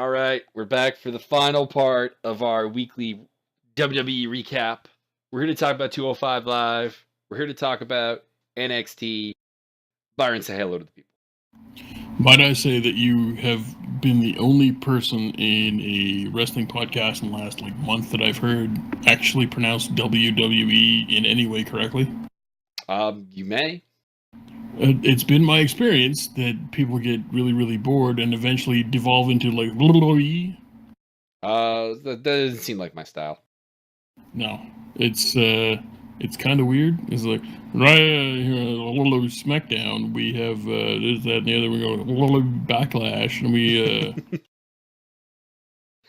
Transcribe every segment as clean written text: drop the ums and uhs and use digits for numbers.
All right, we're back for the final part of our weekly WWE recap. We're here to talk about 205 Live. We're here to talk about NXT. Byron, say hello to the people. Might I say that you have been the only person in a wrestling podcast in the last month that I've heard actually pronounce WWE in any way correctly? You may. It's been my experience that people get really, really bored and eventually devolve into WWE. That doesn't seem like my style. No, it's kind of weird. It's like right here, SmackDown. We have this, that, and the other. We go Backlash, and we.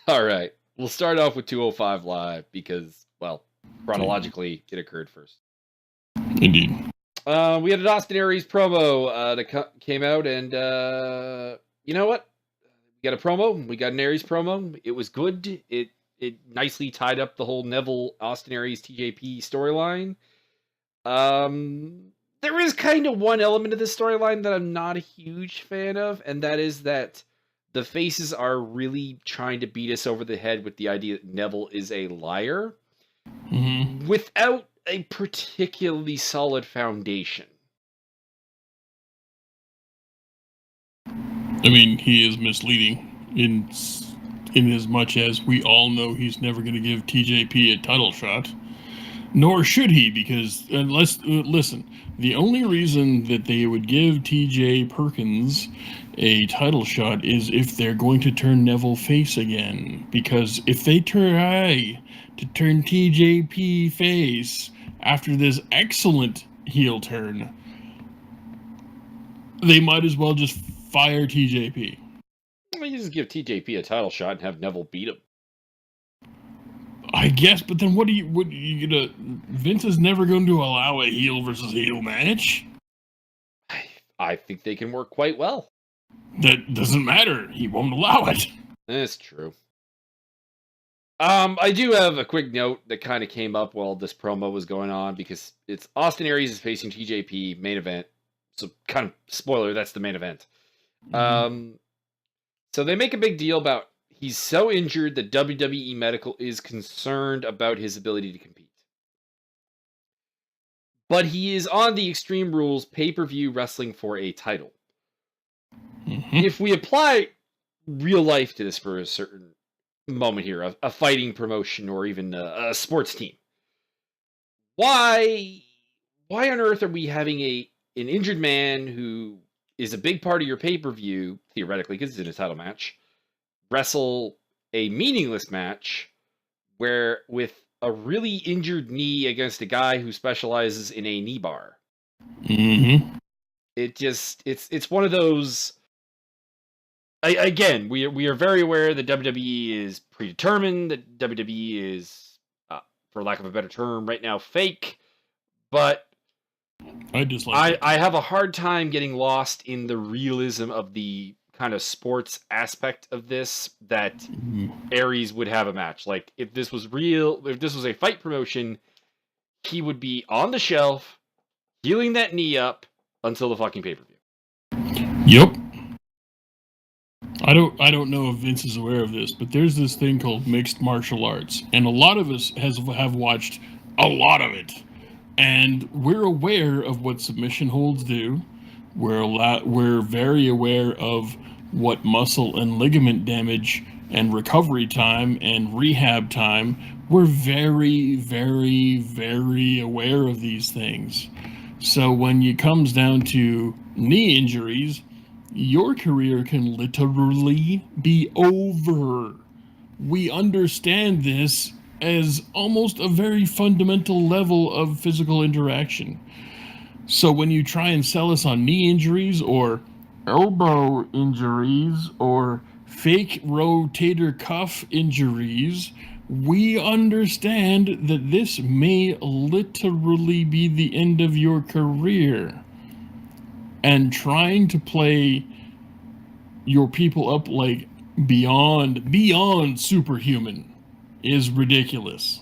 All right, we'll start off with 205 Live because, well, chronologically, it occurred first. Indeed. We had an Austin Aries promo that came out, and you know what? We got a promo. We got an Aries promo. It was good. It nicely tied up the whole Neville Austin Aries TJP storyline. There is kind of one element of this storyline that I'm not a huge fan of, and that is that the faces are really trying to beat us over the head with the idea that Neville is a liar without a particularly solid foundation. I mean, he is misleading in as much as we all know he's never going to give TJP a title shot. Nor should he, because listen, the only reason that they would give TJ Perkins a title shot is if they're going to turn Neville face again. Because if they try to turn TJP face after this excellent heel turn, they might as well just fire TJP. Well, you just give TJP a title shot and have Neville beat him. I guess, but then what are you gonna? Vince is never going to allow a heel versus heel match. I think they can work quite well. That doesn't matter. He won't allow it. That's true. I do have a quick note that kind of came up while this promo was going on, because it's Austin Aries is facing TJP main event. So kind of spoiler, that's the main event. So they make a big deal about he's so injured that WWE Medical is concerned about his ability to compete. But he is on the Extreme Rules pay-per-view wrestling for a title. If we apply real life to this for a certain moment here, a fighting promotion or even a sports team, why on earth are we having an injured man who is a big part of your pay-per-view, theoretically, because it's in a title match, wrestle a meaningless match where with a really injured knee against a guy who specializes in a knee bar? It's one of those. Again, we are very aware that WWE is predetermined, that WWE is, for lack of a better term, right now fake, but I have a hard time getting lost in the realism of the kind of sports aspect of this, that Aries would have a match. Like, if this was real, if this was a fight promotion, he would be on the shelf, healing that knee up until the fucking pay-per-view. Yep. I don't know if Vince is aware of this, but there's this thing called mixed martial arts, and a lot of us have watched a lot of it. And we're aware of what submission holds do. We're very aware of what muscle and ligament damage and recovery time and rehab time. We're very, very, very aware of these things. So when it comes down to knee injuries, your career can literally be over. We understand this as almost a very fundamental level of physical interaction. So when you try and sell us on knee injuries or elbow injuries or fake rotator cuff injuries, we understand that this may literally be the end of your career. And trying to play your people up like beyond superhuman is ridiculous,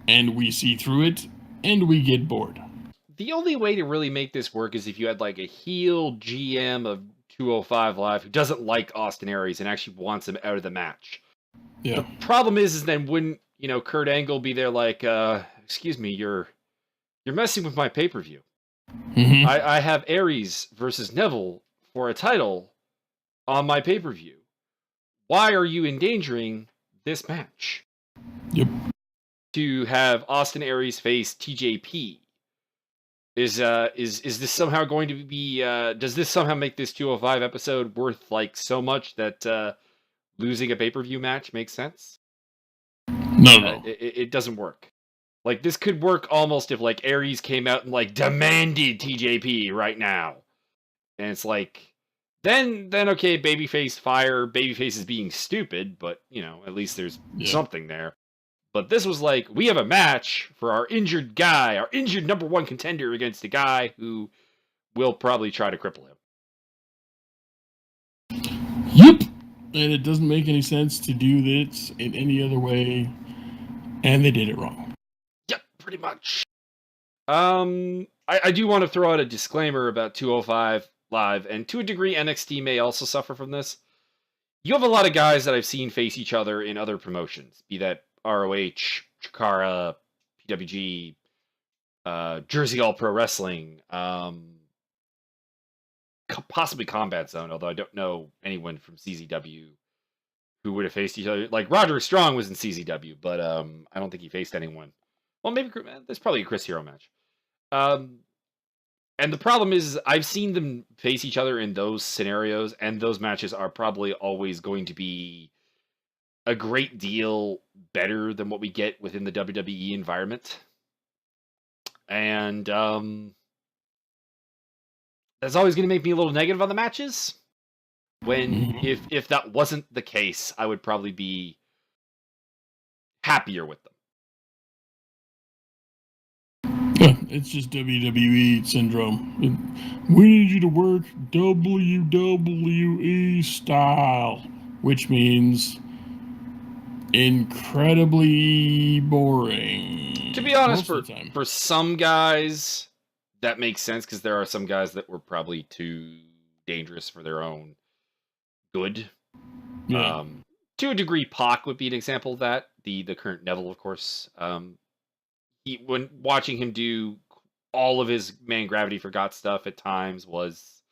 and we see through it, and we get bored. The only way to really make this work is if you had like a heel GM of 205 Live who doesn't like Austin Aries and actually wants him out of the match. Yeah. The problem is then wouldn't, Kurt Angle be there like, excuse me, you're messing with my pay-per-view. Mm-hmm. I have Aries versus Neville for a title on my pay-per-view. Why are you endangering this match? Yep. To have Austin Aries face TJP. Is this somehow going to be does this somehow make this 205 episode worth like so much that losing a pay-per-view match makes sense? No. It doesn't work. Like, this could work almost if like Aries came out and like demanded TJP right now. And it's like then okay, babyface fire, babyface is being stupid, but at least there's something there. But this was like, we have a match for our injured guy, our injured number one contender against a guy who will probably try to cripple him. Yep. And it doesn't make any sense to do this in any other way. And they did it wrong. Yep, pretty much. I do want to throw out a disclaimer about 205 Live, and to a degree, NXT may also suffer from this. You have a lot of guys that I've seen face each other in other promotions, be that ROH, Chikara, PWG, Jersey All Pro Wrestling, possibly Combat Zone, although I don't know anyone from CZW who would have faced each other. Like, Roderick Strong was in CZW, but I don't think he faced anyone. Well, maybe there's probably a Chris Hero match. And the problem is, I've seen them face each other in those scenarios, and those matches are probably always going to be a great deal better than what we get within the WWE environment. And that's always going to make me a little negative on the matches. When, if that wasn't the case, I would probably be happier with them. Yeah, it's just WWE syndrome. We need you to work WWE style, which means incredibly boring. To be honest, for some guys, that makes sense, because there are some guys that were probably too dangerous for their own good. Yeah. To a degree, Pac would be an example of that. The current Neville, of course. When watching him do all of his Man Gravity Forgot stuff at times was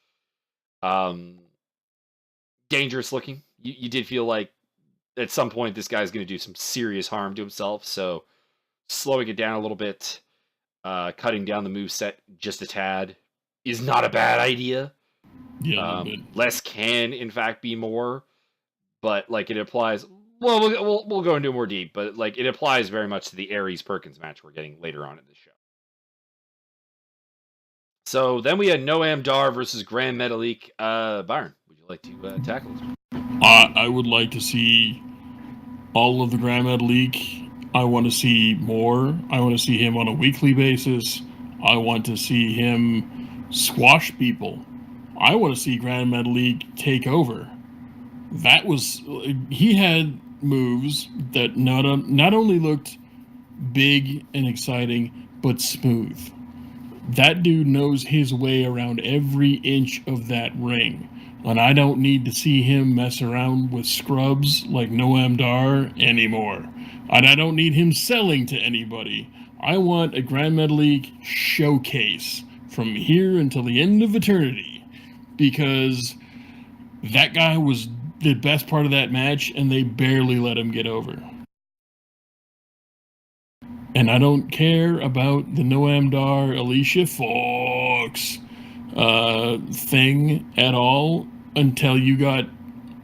dangerous looking. You did feel like at some point this guy's going to do some serious harm to himself, so slowing it down a little bit, cutting down the moveset just a tad is not a bad idea. Yeah, less can in fact be more, but like it applies. Well, we'll go into more deep, but like it applies very much to the Aries Perkins match we're getting later on in this show. So then we had Noam Dar versus Grand Metalik. Byron, would you like to tackle this? I would like to see all of the Grand Metalik. I want to see more. I want to see him on a weekly basis. I want to see him squash people. I want to see Grand Metalik take over. He had moves that not only looked big and exciting, but smooth. That dude knows his way around every inch of that ring. And I don't need to see him mess around with scrubs like Noam Dar anymore. And I don't need him selling to anybody. I want a Grand Metalik showcase from here until the end of eternity. Because that guy was the best part of that match, and they barely let him get over. And I don't care about the Noam Dar, Alicia Fox thing at all until you got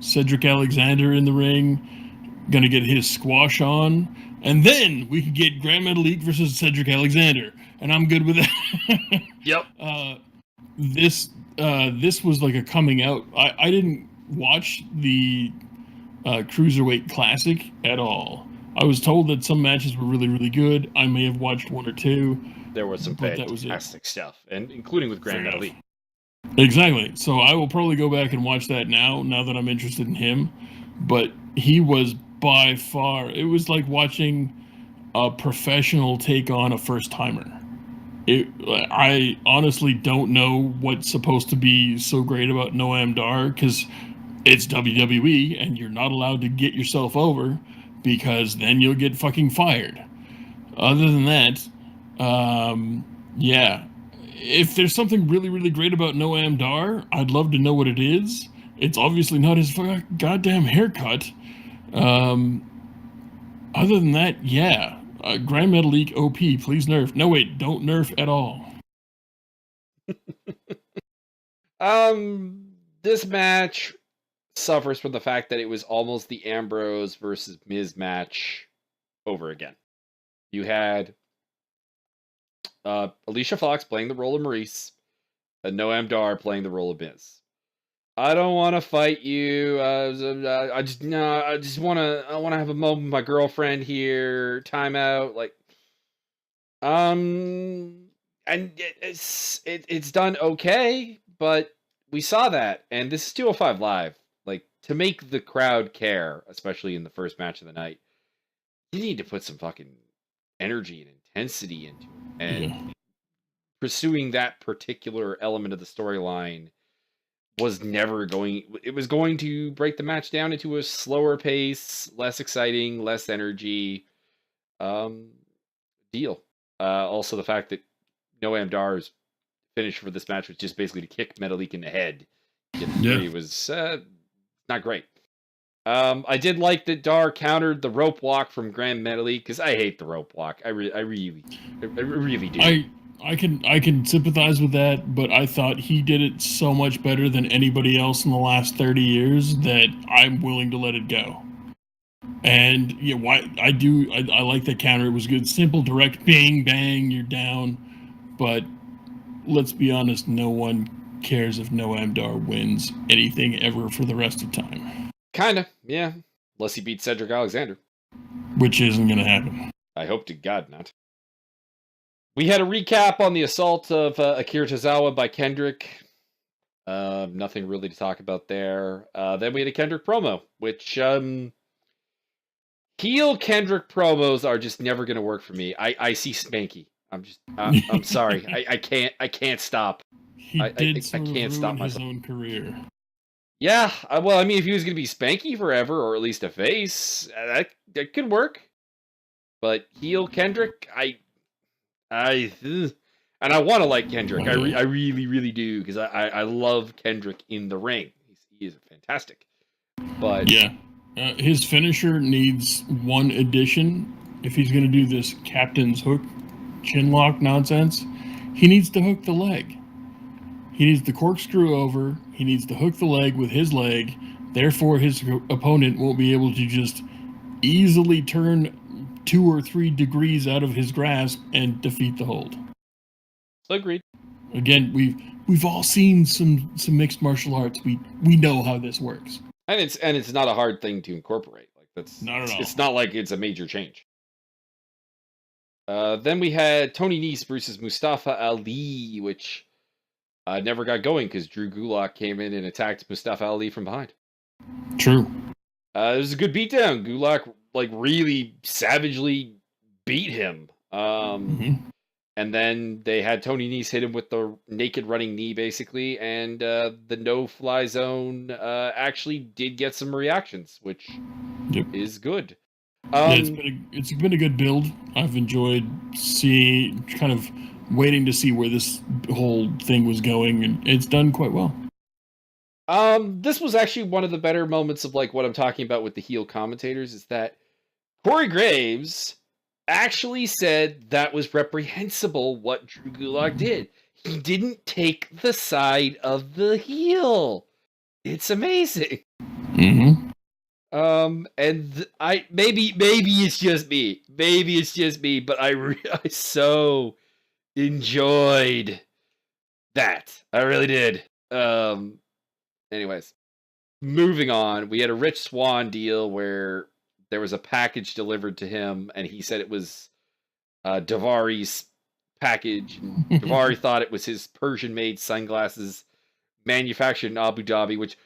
Cedric Alexander in the ring, gonna get his squash on, and then we could get Grand Metalik versus Cedric Alexander, and I'm good with that. Yep. This was like a coming out. I didn't watch the Cruiserweight Classic at all. I was told that some matches were really, really good. I may have watched one or two. There was some fantastic stuff, and including with Grand Metalik. Exactly. So I will probably go back and watch that now that I'm interested in him. But he was by far, it was like watching a professional take on a first-timer. I honestly don't know what's supposed to be so great about Noam Dar, because it's WWE and you're not allowed to get yourself over, because then you'll get fucking fired. Other than that, yeah. If there's something really, really great about Noam Dar, I'd love to know what it is. It's obviously not his goddamn haircut. Um, Other than that, yeah. Grand Metalik OP, please nerf. No, wait, don't nerf at all. This match suffers from the fact that it was almost the Ambrose versus Miz match over again. You had Alicia Fox playing the role of Maurice, and Noam Dar playing the role of Miz. I don't want to fight you. I just want to have a moment with my girlfriend here. Timeout, like, and it's done okay, but we saw that, and this is 205 Live. Like, to make the crowd care, especially in the first match of the night, you need to put some fucking energy and intensity into it, and pursuing that particular element of the storyline was never going. It was going to break the match down into a slower pace, less exciting, less energy deal. Also, the fact that Noam Dar's finish for this match was just basically to kick Metalik in the head. It was not great. I did like that Dar countered the rope walk from Grand Metalik, because I hate the rope walk. I really do. I can sympathize with that, but I thought he did it so much better than anybody else in the last 30 years that I'm willing to let it go. And yeah, I like that counter. It was good, simple, direct, bang, bang, you're down. But let's be honest, no one cares if Noam Dar wins anything ever for the rest of time. Kinda, yeah. Unless he beats Cedric Alexander. Which isn't gonna happen. I hope to God not. We had a recap on the assault of Akira Tozawa by Kendrick. Nothing really to talk about there. Then we had a Kendrick promo, which heel Kendrick promos are just never going to work for me. I see Spanky. I'm sorry. I can't stop. I can't stop myself. His own career. Yeah. Well, I mean, if he was going to be Spanky forever, or at least a face, that could work. But heel Kendrick, and I want to like Kendrick. I really do, because I love Kendrick in the ring. He is fantastic. But yeah, his finisher needs one addition. If he's going to do this captain's hook chin lock nonsense, he needs to hook the leg. He needs the corkscrew over. He needs to hook the leg with his leg. Therefore, his opponent won't be able to just easily turn 2 or 3 degrees out of his grasp and defeat the hold. Agreed. Again, we've all seen some mixed martial arts. We know how this works. And it's not a hard thing to incorporate. Like, that's not at all. It's not like it's a major change. Then we had Tony Nese versus Mustafa Ali, which never got going because Drew Gulak came in and attacked Mustafa Ali from behind. True. It was a good beatdown. Gulak really savagely beat him. And then they had Tony Nese hit him with the naked running knee, basically, and the no-fly zone actually did get some reactions, which is good. It's been a good build. I've enjoyed waiting to see where this whole thing was going, and it's done quite well. This was actually one of the better moments of what I'm talking about with the heel commentators, is that Corey Graves actually said that was reprehensible what Drew Gulak did. He didn't take the side of the heel. It's amazing. Mm-hmm. And maybe it's just me. Maybe it's just me, but I so enjoyed that. I really did. Anyways, moving on. We had a Rich Swann deal where there was a package delivered to him, and he said it was Daivari's package. And Daivari thought it was his Persian-made sunglasses manufactured in Abu Dhabi, which,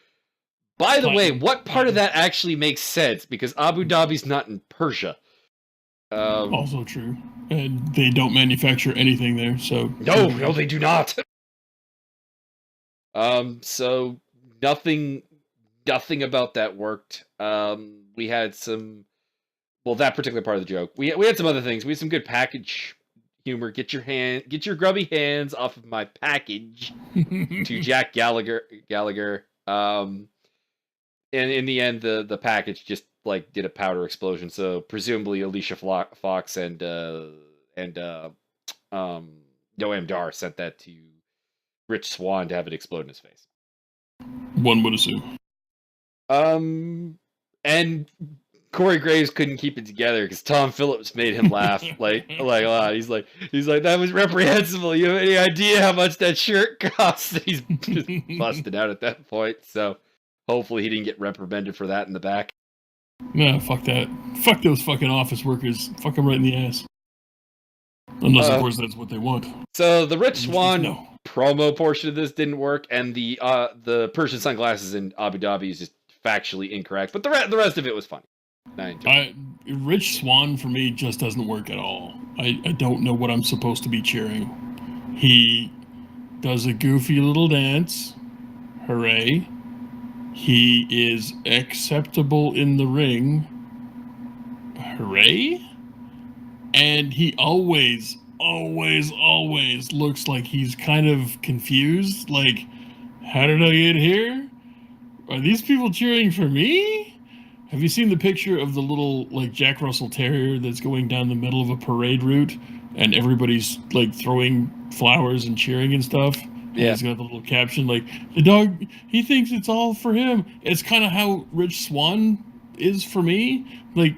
by the way, what part of that actually makes sense? Because Abu Dhabi's not in Persia. Also true. And they don't manufacture anything there, so... No, they do not. So nothing about that worked. We had some... Well, that particular part of the joke. We had some other things. We had some good package humor. Get your grubby hands off of my package to Jack Gallagher. And in the end, the package just like did a powder explosion. So presumably Alicia Fox and Noam Dar sent that to Rich Swann to have it explode in his face. One would assume. And Corey Graves couldn't keep it together because Tom Phillips made him laugh like a lot. He's like that was reprehensible. You have any idea how much that shirt costs? He's just busted out at that point. So hopefully he didn't get reprimanded for that in the back. Nah, fuck that. Fuck those fucking office workers. Fuck them right in the ass. Unless, of course, that's what they want. So the Rich Swann promo portion of this didn't work, and the Persian sunglasses in Abu Dhabi is just factually incorrect. But the rest of it was funny. Rich Swann for me just doesn't work at all. I don't know what I'm supposed to be cheering. He does a goofy little dance. Hooray. He is acceptable in the ring. Hooray. And he always looks like he's kind of confused. Like, how did I get here? Are these people cheering for me? Have you seen the picture of the little, like, Jack Russell Terrier that's going down the middle of a parade route and everybody's, like, throwing flowers and cheering and stuff? Yeah. And he's got the little caption, like, the dog, he thinks it's all for him. It's kind of how Rich Swann is for me. Like,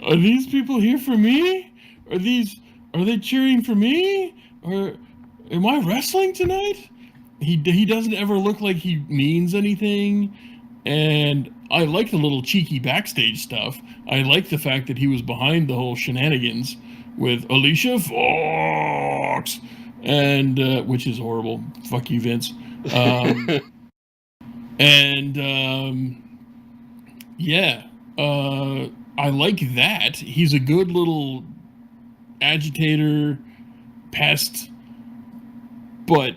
are these people here for me? Are they cheering for me? Or am I wrestling tonight? He doesn't ever look like he means anything. And I like the little cheeky backstage stuff. I like the fact that he was behind the whole shenanigans with Alicia Fox, and which is horrible. Fuck you, Vince. Yeah, I like that. He's a good little agitator, pest, but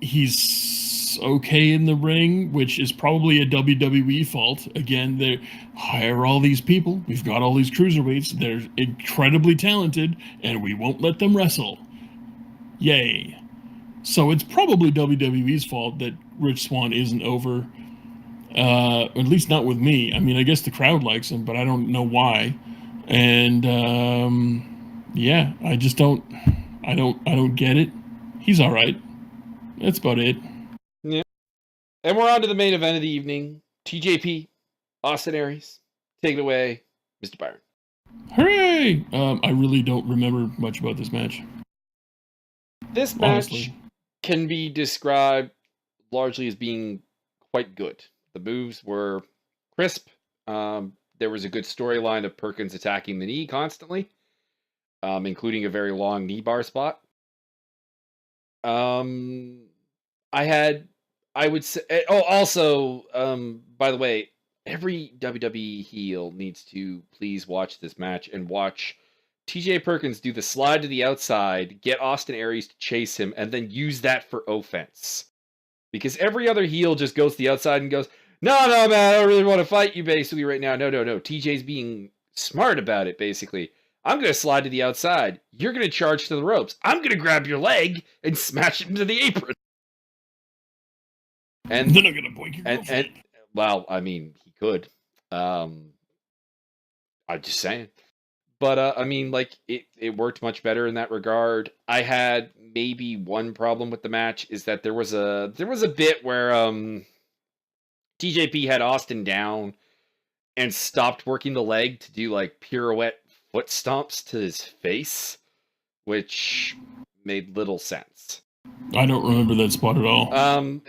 he's okay in the ring, which is probably a WWE fault. Again, they hire all these people. We've got all these cruiserweights. They're incredibly talented, and we won't let them wrestle. Yay. So it's probably WWE's fault that Rich Swann isn't over. At least not with me. I mean, I guess the crowd likes him, but I don't know why. And yeah, I just don't get it. He's all right. That's about it. Yeah. And we're on to the main event of the evening. TJP, Austin Aries. Take it away, Mr. Byron. Hooray! I really don't remember much about this match. This match can be described largely as being quite good. The moves were crisp. There was a good storyline of Perkins attacking the knee constantly, including a very long knee bar spot. I would say, also, by the way, every WWE heel needs to please watch this match and watch TJ Perkins do the slide to the outside, get Austin Aries to chase him, and then use that for offense. Because every other heel just goes to the outside and goes, no, man, I don't really want to fight you basically right now. No. TJ's being smart about it, basically. I'm going to slide to the outside. You're going to charge to the ropes. I'm going to grab your leg and smash it into the apron. And then I'm going to boink your girlfriend. Well, I mean, he could. I'm just saying. But, I mean, like, it worked much better in that regard. I had maybe one problem with the match is that there was a bit where TJP had Austin down and stopped working the leg to do, like, pirouette foot stomps to his face, which made little sense. I don't remember that spot at all.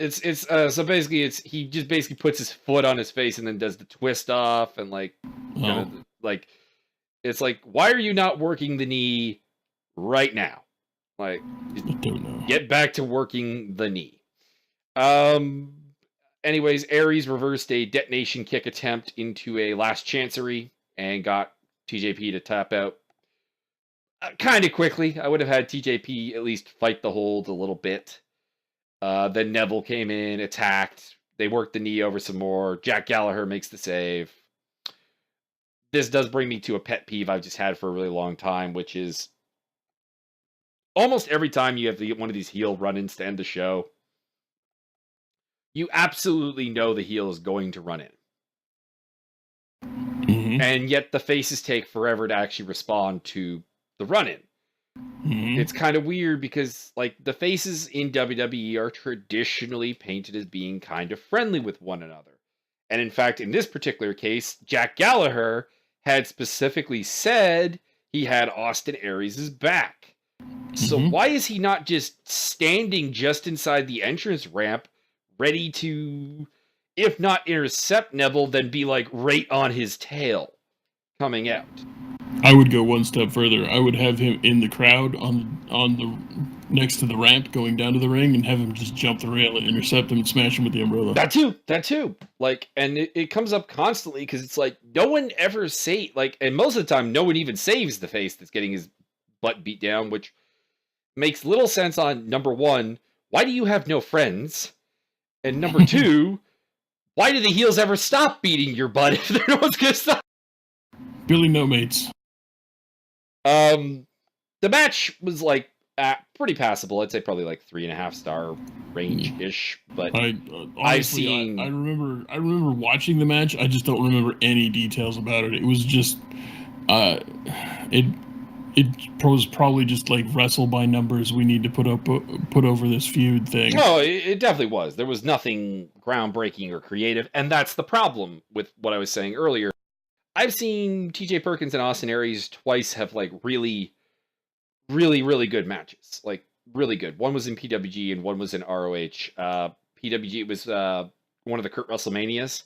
So basically he just basically puts his foot on his face and then does the twist off and like it's like, why are you not working the knee right now? Like, I don't know. Get back to working the knee. Anyways, Aries reversed a detonation kick attempt into a last chancery and got TJP to tap out. Kind of quickly. I would have had TJP at least fight the hold a little bit. Then Neville came in, attacked. They worked the knee over some more. Jack Gallagher makes the save. This does bring me to a pet peeve I've just had for a really long time, which is almost every time you have one of these heel run-ins to end the show, you absolutely know the heel is going to run in. Mm-hmm. And yet the faces take forever to actually respond to the run-in. Mm-hmm. It's kind of weird because, like, the faces in WWE are traditionally painted as being kind of friendly with one another. And in fact, in this particular case, Jack Gallagher had specifically said he had Austin Aries' back. So why is he not just standing just inside the entrance ramp, ready to, if not intercept Neville, then be like right on his tail coming out? I would go one step further. I would have him in the crowd on the next to the ramp going down to the ring and have him just jump the rail and intercept him and smash him with the umbrella. That too. Like, and it comes up constantly because it's like no one ever and most of the time no one even saves the face that's getting his butt beat down, which makes little sense on number one, why do you have no friends? And number two, why do the heels ever stop beating your butt if no one's gonna stop? Billy No Mates. The match was like pretty passable. I'd say probably like 3.5 star range-ish. But I've seen. I remember watching the match. I just don't remember any details about it. It was just, it was probably just like wrestle by numbers. We need to put over this feud thing. Oh, it definitely was. There was nothing groundbreaking or creative, and that's the problem with what I was saying earlier. I've seen TJ Perkins and Austin Aries twice have like really, really, really good matches. Like really good. One was in PWG and one was in ROH. PWG was one of the Kurt WrestleManias.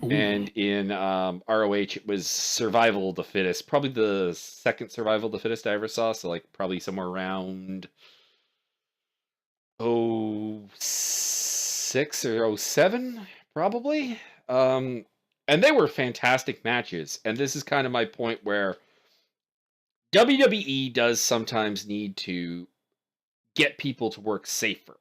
Ooh. And in ROH it was Survival of the Fittest. Probably the second Survival of the Fittest I ever saw. So like probably somewhere around 06 or 07, probably. And they were fantastic matches. And this is kind of my point where WWE does sometimes need to get people to work safer.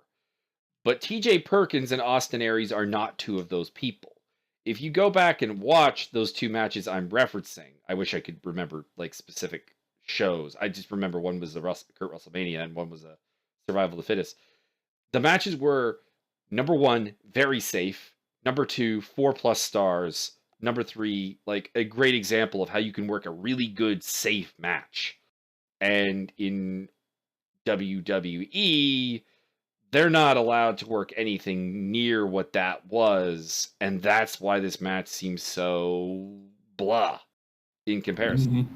But TJ Perkins and Austin Aries are not two of those people. If you go back and watch those two matches I'm referencing, I wish I could remember like specific shows. I just remember one was the Kurt WrestleMania and one was a Survival of the Fittest. The matches were, number one, very safe. Number two, 4+ stars. Number three, like a great example of how you can work a really good, safe match. And in WWE, they're not allowed to work anything near what that was. And that's why this match seems so blah in comparison.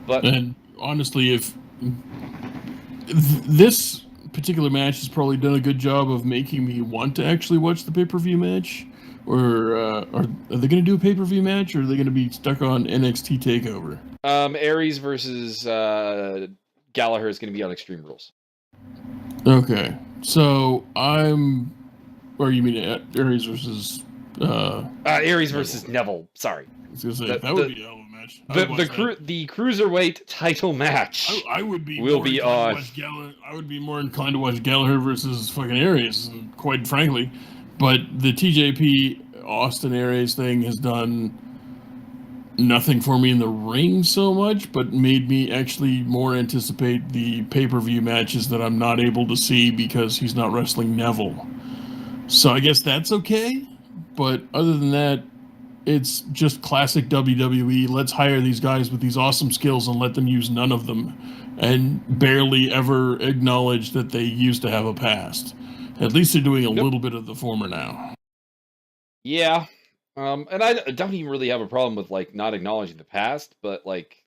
But and honestly, if this particular match has probably done a good job of making me want to actually watch the pay-per-view match, or are they going to do a pay-per-view match, or are they going to be stuck on NXT TakeOver? Aries versus Gallagher is going to be on Extreme Rules. Okay, so or you mean Aries versus Aries versus Neville? Sorry, I was going to say that would be a hell of a match. The cruiserweight title match. I would be I would be more inclined to watch Gallagher versus fucking Aries, quite frankly. But the TJP Austin Aries thing has done nothing for me in the ring so much, but made me actually more anticipate the pay-per-view matches that I'm not able to see because he's not wrestling Neville. So I guess that's okay. But other than that, it's just classic WWE. Let's hire these guys with these awesome skills and let them use none of them and barely ever acknowledge that they used to have a past. At least they're doing a little bit of the former now. Yeah. And I don't even really have a problem with like not acknowledging the past, but like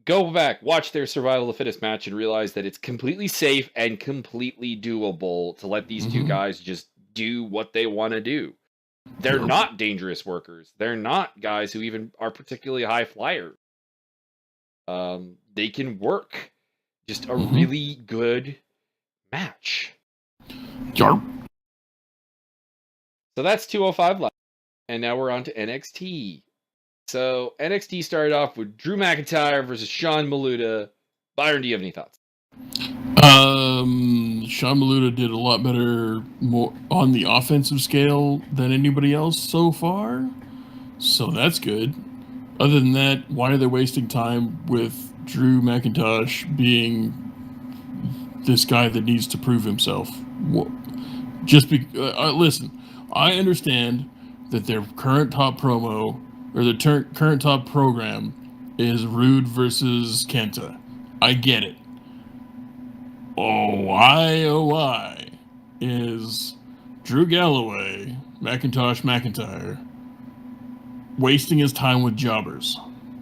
go back, watch their Survival of the Fittest match and realize that it's completely safe and completely doable to let these two guys just do what they want to do. They're not dangerous workers. They're not guys who even are particularly high flyers. They can work just a really good match. Yarp. So that's 205 Live. And now we're on to NXT. So NXT started off with Drew McIntyre versus Sean Maluda. Byron, do you have any thoughts? Sean Maluda did a lot better more on the offensive scale than anybody else so far. So that's good. Other than that, why are they wasting time with Drew McIntyre being this guy that needs to prove himself? Listen, I understand that their current top promo or the current top program is Rude versus Kenta. I get it. Oh why is Drew Galloway, McIntyre, wasting his time with jobbers?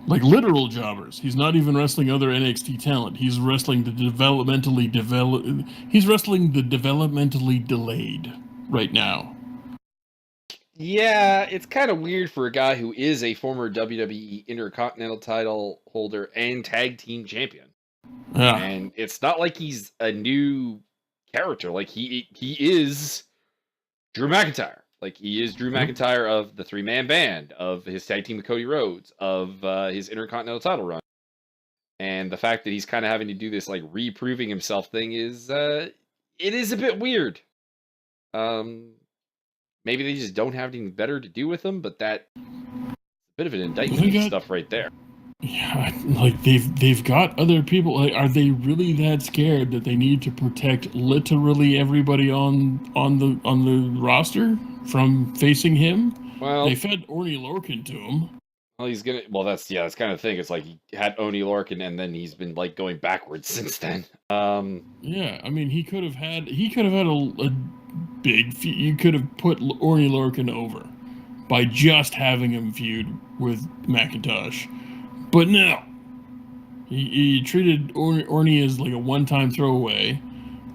Like literal jobbers. He's not even wrestling other NXT talent. He's wrestling the developmentally delayed right now. Yeah, it's kind of weird for a guy who is a former WWE Intercontinental title holder and tag team champion. Yeah. And it's not like he's a new character. Like he is Drew McIntyre. Like he is Drew McIntyre of the 3-man band, of his tag team with Cody Rhodes, of his Intercontinental title run. And the fact that he's kind of having to do this like reproving himself thing is it is a bit weird. Maybe they just don't have anything better to do with him, but that's a bit of an indictment of stuff right there. Yeah, like they've got other people. Like, are they really that scared that they need to protect literally everybody on the roster from facing him? Well, they fed Orny Lorcan to him. Well, he's gonna. Well, that's kind of thing. It's like he had Oney Lorcan, and then he's been like going backwards since then. Yeah, I mean, he could have had a big. You could have put Orny Lorcan over by just having him feud with McIntyre. But no, he treated Orny as like a one-time throwaway,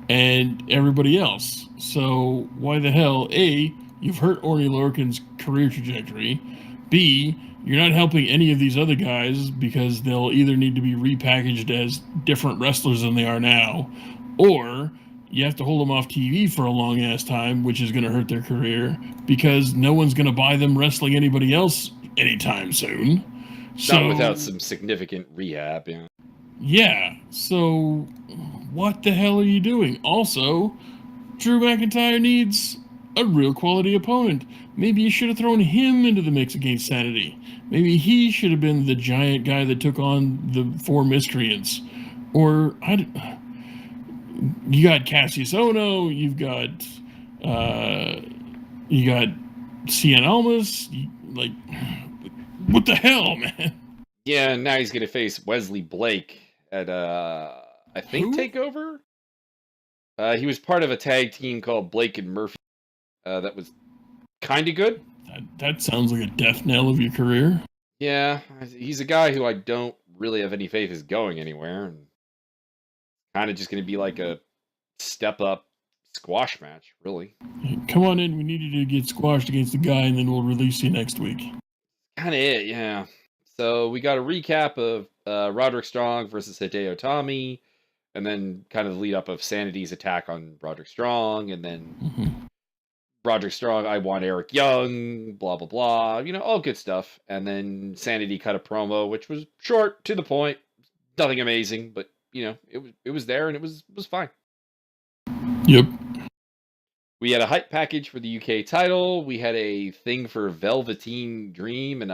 and everybody else. So why the hell? A, you've hurt Orny Lorcan's career trajectory. B, you're not helping any of these other guys because they'll either need to be repackaged as different wrestlers than they are now, or you have to hold them off TV for a long-ass time, which is going to hurt their career because no one's going to buy them wrestling anybody else anytime soon. Not without some significant rehab, yeah. Yeah, so what the hell are you doing? Also, Drew McIntyre needs a real quality opponent. Maybe you should have thrown him into the mix against Sanity. Maybe he should have been the giant guy that took on the 4 miscreants. Or, you got Cassius Ohno, you got Cien Almas, like... What the hell, man? Yeah, now he's gonna face Wesley Blake at I think TakeOver. He was part of a tag team called Blake and Murphy. That was kind of good. That sounds like a death knell of your career. Yeah, he's a guy who I don't really have any faith is going anywhere, and kind of just gonna be like a step up squash match, really. Come on in. We need you to get squashed against the guy, and then we'll release you next week. Kind of it, yeah. So we got a recap of Roderick Strong versus Hideo Itami, and then kind of the lead up of Sanity's attack on Roderick Strong, and then Roderick Strong, I want Eric Young, blah blah blah, all good stuff. And then Sanity cut a promo, which was short, to the point, nothing amazing, but it was there and it was fine. Yep. We had a hype package for the UK title. We had a thing for Velveteen Dream, and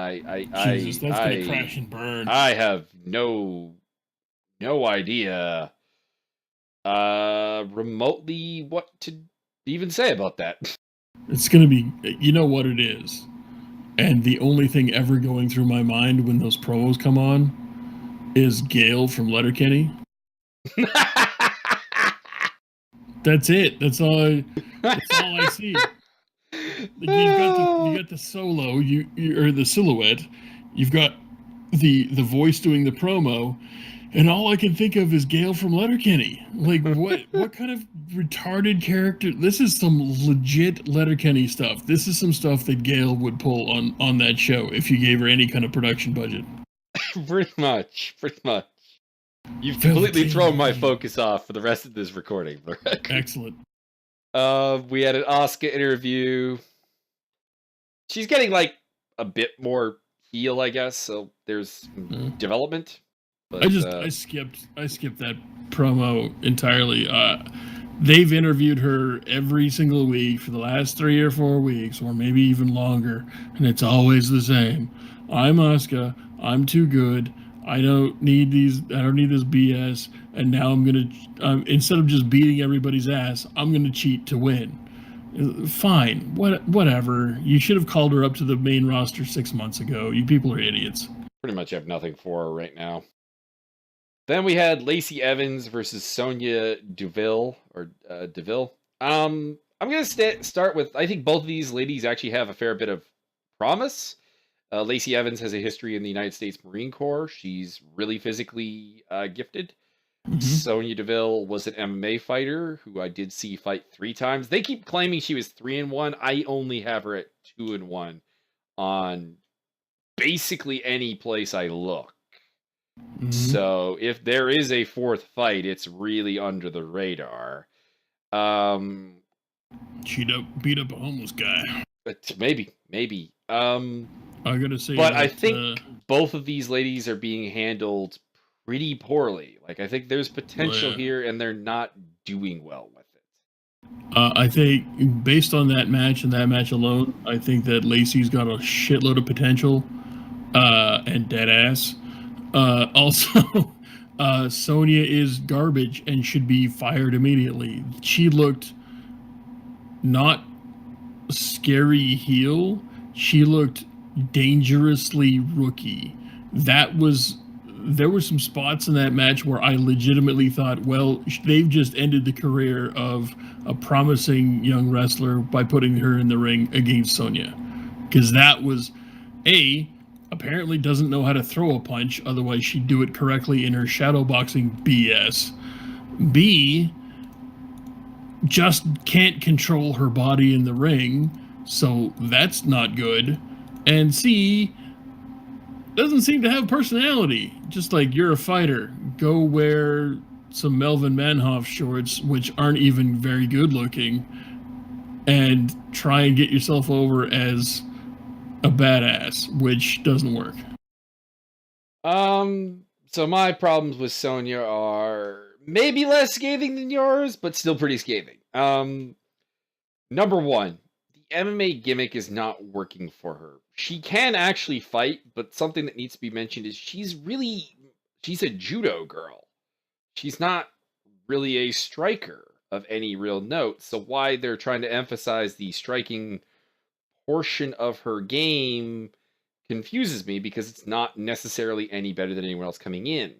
Jesus, that's gonna crash and burn. I have no idea remotely what to even say about that. It's gonna be, you know what it is, and the only thing ever going through my mind when those promos come on is Gail from Letterkenny. That's it. That's all I see. You got the solo, or the silhouette. You've got the voice doing the promo, and all I can think of is Gail from Letterkenny. Like what kind of retarded character? This is some legit Letterkenny stuff. This is some stuff that Gail would pull on that show if you gave her any kind of production budget. Pretty much. You've completely thrown my focus off for the rest of this recording. Excellent. We had an Asuka interview. She's getting like a bit more heel, I guess. So there's development. But, I skipped that promo entirely. They've interviewed her every single week for the last 3 or 4 weeks, or maybe even longer, and it's always the same. I'm Asuka. I'm too good. I don't need this BS. And now I'm gonna, instead of just beating everybody's ass, I'm gonna cheat to win. Fine, whatever. You should have called her up to the main roster 6 months ago. You people are idiots. Pretty much have nothing for her right now. Then we had Lacey Evans versus Sonya Deville. I'm gonna start with, I think both of these ladies actually have a fair bit of promise. Lacey Evans has a history in the United States Marine Corps. She's really physically gifted. Mm-hmm. Sonya Deville was an MMA fighter who I did see fight 3 times. They keep claiming she was 3-1. I only have her at 2-1 on basically any place I look. Mm-hmm. So if there is a 4th fight, it's really under the radar. She beat up a homeless guy. But maybe. I gotta say, but I think both of these ladies are being handled pretty poorly. Like, I think there's potential here, and they're not doing well with it. I think based on that match and that match alone, I think that Lacey's got a shitload of potential, and dead ass. Also, Sonya is garbage and should be fired immediately. She looked not scary heel. She looked dangerously rookie. There were some spots in that match where I legitimately thought, well, they've just ended the career of a promising young wrestler by putting her in the ring against Sonya. Because that was, apparently doesn't know how to throw a punch, otherwise she'd do it correctly in her shadowboxing BS. B, just can't control her body in the ring, so that's not good. And C, doesn't seem to have personality. Just like, you're a fighter, go wear some Melvin Manhoff shorts, which aren't even very good looking, and try and get yourself over as a badass, which doesn't work. So my problems with Sonya are maybe less scathing than yours, but still pretty scathing. Number one, the MMA gimmick is not working for her. She can actually fight, but something that needs to be mentioned is she's a judo girl. She's not really a striker of any real note. So why they're trying to emphasize the striking portion of her game confuses me, because it's not necessarily any better than anyone else coming in.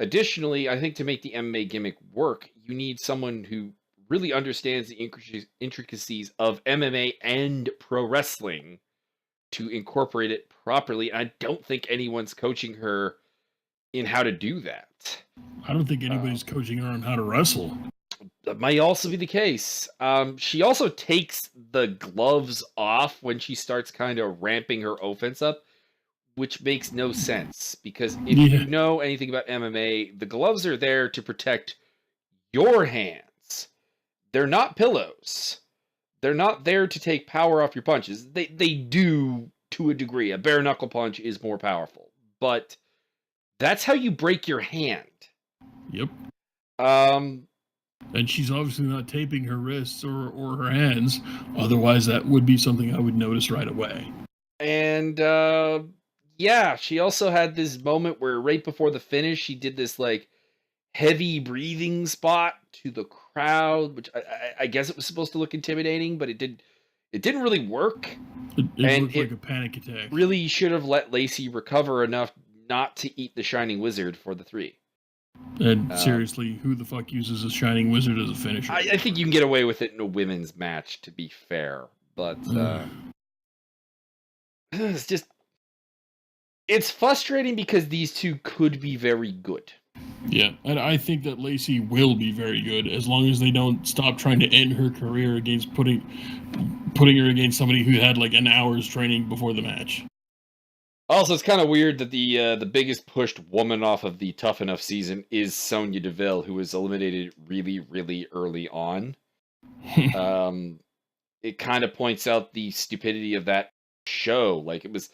Additionally, I think to make the MMA gimmick work, you need someone who really understands the intricacies of MMA and pro wrestling to incorporate it properly. I don't think anyone's coaching her in how to do that. I don't think anybody's coaching her on how to wrestle. That might also be the case. She also takes the gloves off when she starts kind of ramping her offense up, which makes no sense, because if you know anything about MMA, the gloves are there to protect your hands. They're not pillows. They're not there to take power off your punches. They do to a degree. A bare knuckle punch is more powerful, but that's how you break your hand. Yep. And she's obviously not taping her wrists or her hands. Otherwise, that would be something I would notice right away. And she also had this moment where right before the finish, she did this like heavy breathing spot to the crowd, which I guess it was supposed to look intimidating, but it didn't really work. It looked like a panic attack. Really should have let Lacey recover enough not to eat the Shining Wizard for the 3. And seriously, who the fuck uses a Shining Wizard as a finisher? I think you can get away with it in a women's match, to be fair. But it's frustrating because these two could be very good. Yeah, and I think that Lacey will be very good as long as they don't stop trying to end her career against putting her against somebody who had like an hour's training before the match. Also, it's kind of weird that the biggest pushed woman off of the Tough Enough season is Sonya Deville, who was eliminated really, really early on. It kind of points out the stupidity of that show. Like, it was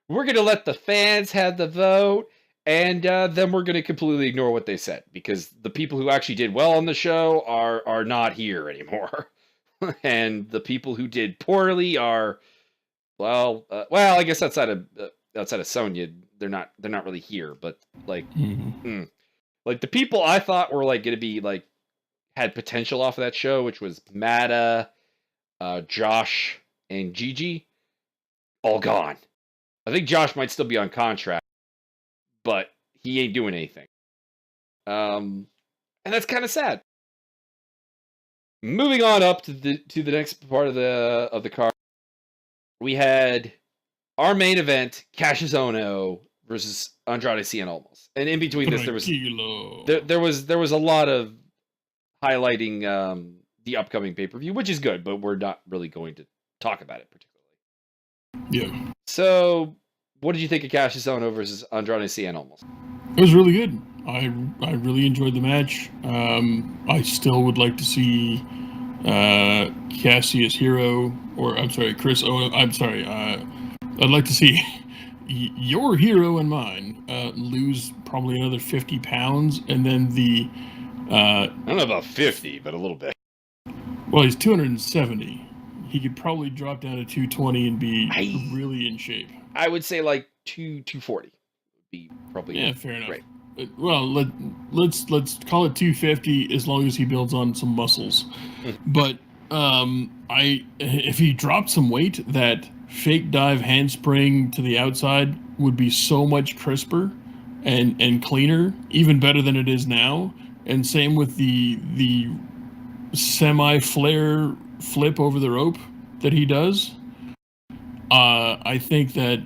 we're going to let the fans have the vote, and then we're going to completely ignore what they said, because the people who actually did well on the show are not here anymore. And the people who did poorly are, well, I guess outside of Sonya, they're not really here, but like, like the people I thought were like going to be like had potential off of that show, which was Mata, Josh, and Gigi, all gone. I think Josh might still be on contract, but he ain't doing anything. And that's kind of sad. Moving on up to the next part of the card, we had our main event: Cassius Ohno versus Andrade Cien Almas. And in between this, there was a lot of highlighting the upcoming pay-per-view, which is good, but we're not really going to talk about it particularly. Yeah. So, what did you think of Cassius Ohno versus Andrade Cien Almas? It was really good. I really enjoyed the match. I still would like to see Cassius Hero, or I'm sorry, Chris Ohno. I'm sorry. I'd like to see your hero and mine lose probably another 50 pounds, and then the I don't know about 50, but a little bit. Well, he's 270. He could probably drop down to 220 and be really in shape. I would say like 240 would be probably fair enough. Great. Well, let's call it 250 as long as he builds on some muscles. But if he dropped some weight, that fake dive handspring to the outside would be so much crisper and cleaner, even better than it is now. And same with the semi-flare flip over the rope that he does. I think that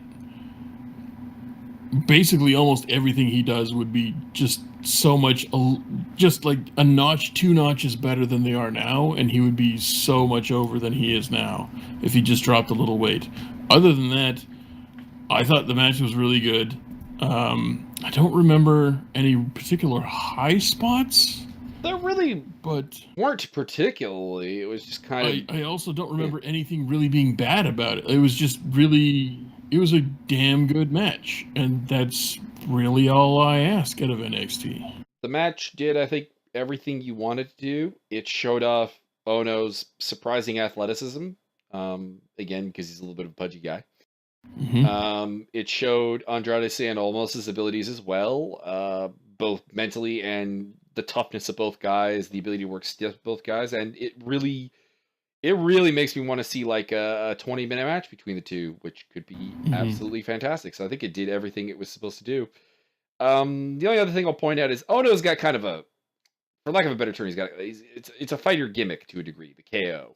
basically almost everything he does would be just so much, just like a notch, 2 notches better than they are now, and he would be so much over than he is now if he just dropped a little weight. Other than that, I thought the match was really good. I don't remember any particular high spots. There really weren't particularly. It was just kind of... I also don't remember anything really being bad about it. It was just really... It was a damn good match, and that's really all I ask out of NXT. The match did, I think, everything you wanted to do. It showed off Ohno's surprising athleticism, again, because he's a little bit of a pudgy guy. Mm-hmm. It showed Andrade Cien Almas' abilities as well, both mentally and the toughness of both guys, the ability to work stiff with both guys, and it really makes me want to see like a 20-minute match between the two, which could be absolutely fantastic. So I think it did everything it was supposed to do. The only other thing I'll point out is Ohno's got kind of a, for lack of a better term, it's a fighter gimmick to a degree, the KO.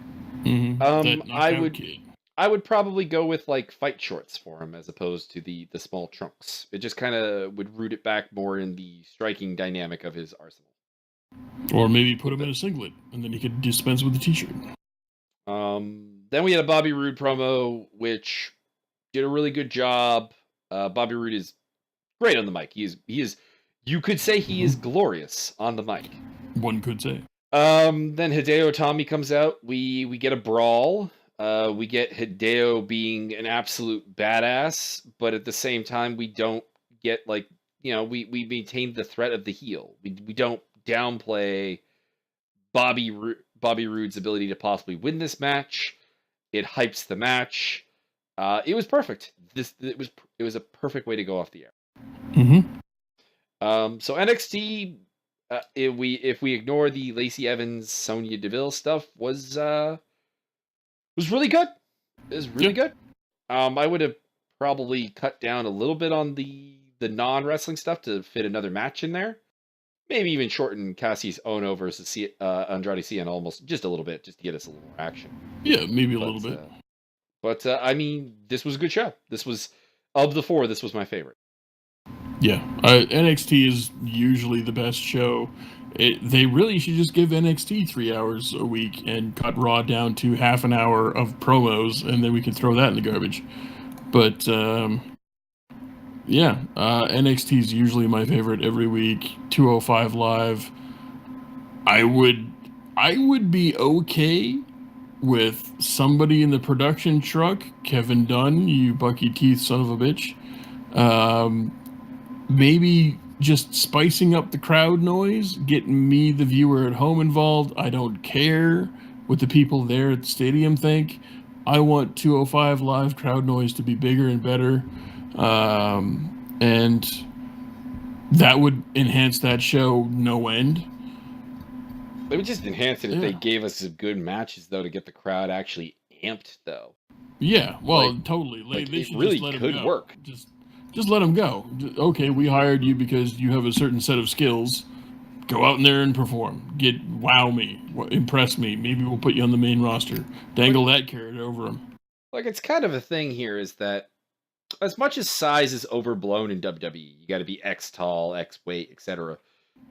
I would probably go with like fight shorts for him as opposed to the small trunks. It just kind of would root it back more in the striking dynamic of his arsenal. Or maybe put him in a singlet and then he could dispense with the t-shirt. Then we had a Bobby Roode promo, which did a really good job. Bobby Roode is great on the mic. He is. You could say he is glorious on the mic. One could say. Then Hideo Itami comes out. We get a brawl. We get Hideo being an absolute badass, but at the same time, we don't get like, we maintain the threat of the heel. We don't downplay Bobby Roode's ability to possibly win this match. It hypes the match. It was perfect. It was a perfect way to go off the air. So NXT, if we ignore the Lacey Evans, Sonya Deville stuff, was really good. It was really good. I would have probably cut down a little bit on the non-wrestling stuff to fit another match in there. Maybe even shorten Cassius Ohno versus Andrade Cien almost just a little bit, just to get us a little more action. Yeah, maybe a little bit. But I mean, this was a good show. This was, of the 4, this was my favorite. Yeah, NXT is usually the best show. They really should just give NXT 3 hours a week and cut Raw down to half an hour of promos, and then we can throw that in the garbage. But NXT is usually my favorite every week. 205 Live. I would be okay with somebody in the production truck, Kevin Dunn, you Bucky Teeth son of a bitch. Maybe just spicing up the crowd noise, getting me, the viewer at home, involved. I don't care what the people there at the stadium think. I want 205 Live crowd noise to be bigger and better. And that would enhance that show no end. They would just enhance it if they gave us some good matches, though, to get the crowd actually amped, though. Yeah, well, totally. It really could work. Just let them go. Okay, we hired you because you have a certain set of skills. Go out in there and perform. Wow me. Impress me. Maybe we'll put you on the main roster. Dangle that carrot over them. Like, it's kind of a thing here is that as much as size is overblown in WWE, you got to be X tall, X weight, etc.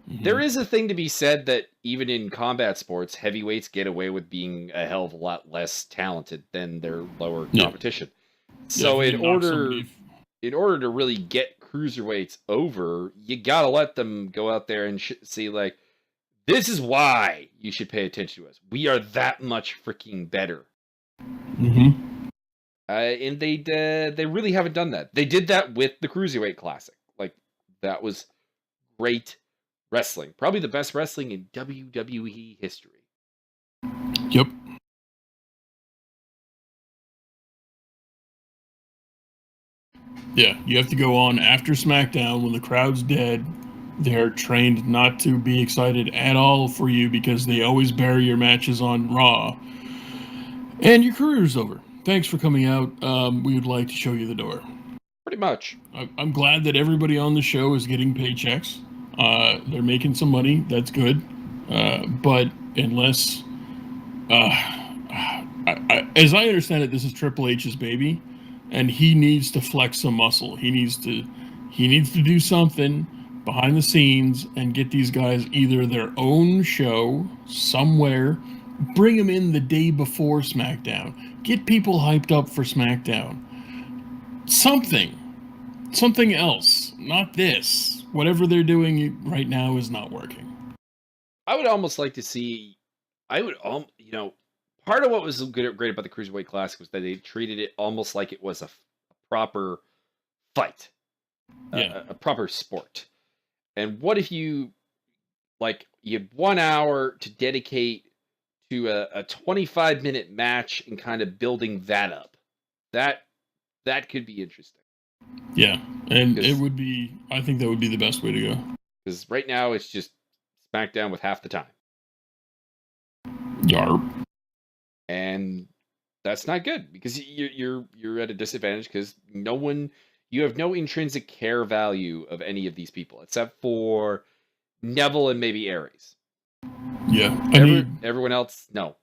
There is a thing to be said that even in combat sports, heavyweights get away with being a hell of a lot less talented than their lower competition. So in order to really get cruiserweights over, you got to let them go out there and see, like, this is why you should pay attention to us. We are that much freaking better. And they really haven't done that. They did that with the Cruiserweight Classic. Like, that was great wrestling. Probably the best wrestling in WWE history. Yep. Yeah, you have to go on after SmackDown when the crowd's dead. They're trained not to be excited at all for you because they always bury your matches on Raw. And your career's over. Thanks for coming out. We would like to show you the door. Pretty much. I'm glad that everybody on the show is getting paychecks. They're making some money. That's good. But unless... as I understand it, this is Triple H's baby. And he needs to flex some muscle. He needs to do something behind the scenes and get these guys either their own show somewhere. Bring them in the day before SmackDown. Get people hyped up for SmackDown. Something else. Not this. Whatever they're doing right now is not working. I would almost like to see. Part of what was great about the Cruiserweight Classic was that they treated it almost like it was a proper fight, a proper sport. And what if you had 1 hour to dedicate to a 25-minute match and kind of building that up? That could be interesting. Yeah, and it would be. I think that would be the best way to go. Because right now it's just SmackDown with half the time. Yarp. And that's not good because you're at a disadvantage because you have no intrinsic care value of any of these people except for Neville and maybe Aries. Yeah, everyone else, no.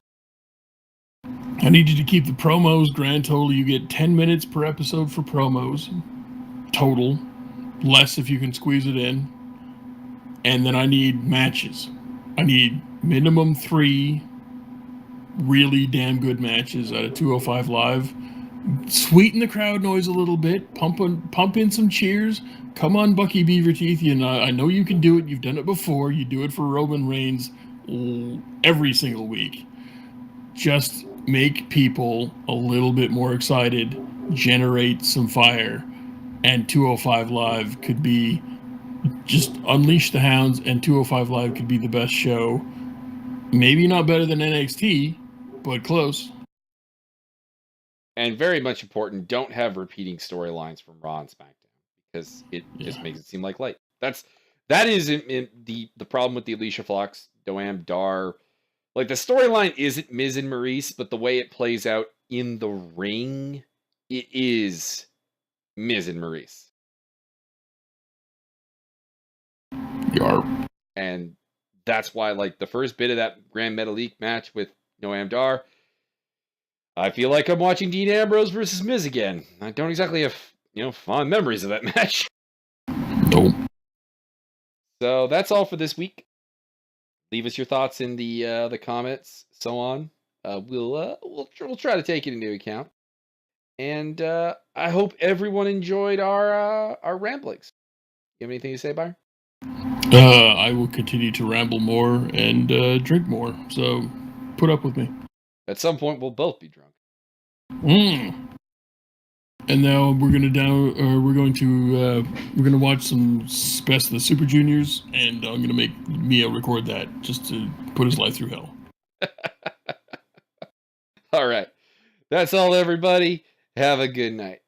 I need you to keep the promos grand total. You get 10 minutes per episode for promos total, less if you can squeeze it in. And then I need matches. I need minimum 3 really damn good matches at a 205 Live. Sweeten the crowd noise a little bit. Pump in some cheers. Come on, Bucky Beaver Teeth. I know you can do it. You've done it before. You do it for Roman Reigns every single week. Just make people a little bit more excited. Generate some fire. And 205 Live could be just unleash the hounds, and 205 Live could be the best show. Maybe not better than NXT, but close. And very much important, don't have repeating storylines from Raw and SmackDown because it just makes it seem like light. That is the problem with the Alicia Fox, Noam Dar. Like, the storyline isn't Miz and Maurice, but the way it plays out in the ring, it is Miz and Maurice. Yarp. And that's why, like, the first bit of that Grand Metalik match with Noam Dar, I feel like I'm watching Dean Ambrose versus Miz again. I don't exactly have, fond memories of that match. Nope. So that's all for this week. Leave us your thoughts in the comments, so on. We'll try to take it into account. And I hope everyone enjoyed our ramblings. You have anything to say, Byron? I will continue to ramble more and drink more. So put up with me. At some point, we'll both be drunk. And now we're going to watch some Best of the Super Juniors, and I'm gonna make Mia record that just to put his life through hell. All right, that's all, everybody. Have a good night.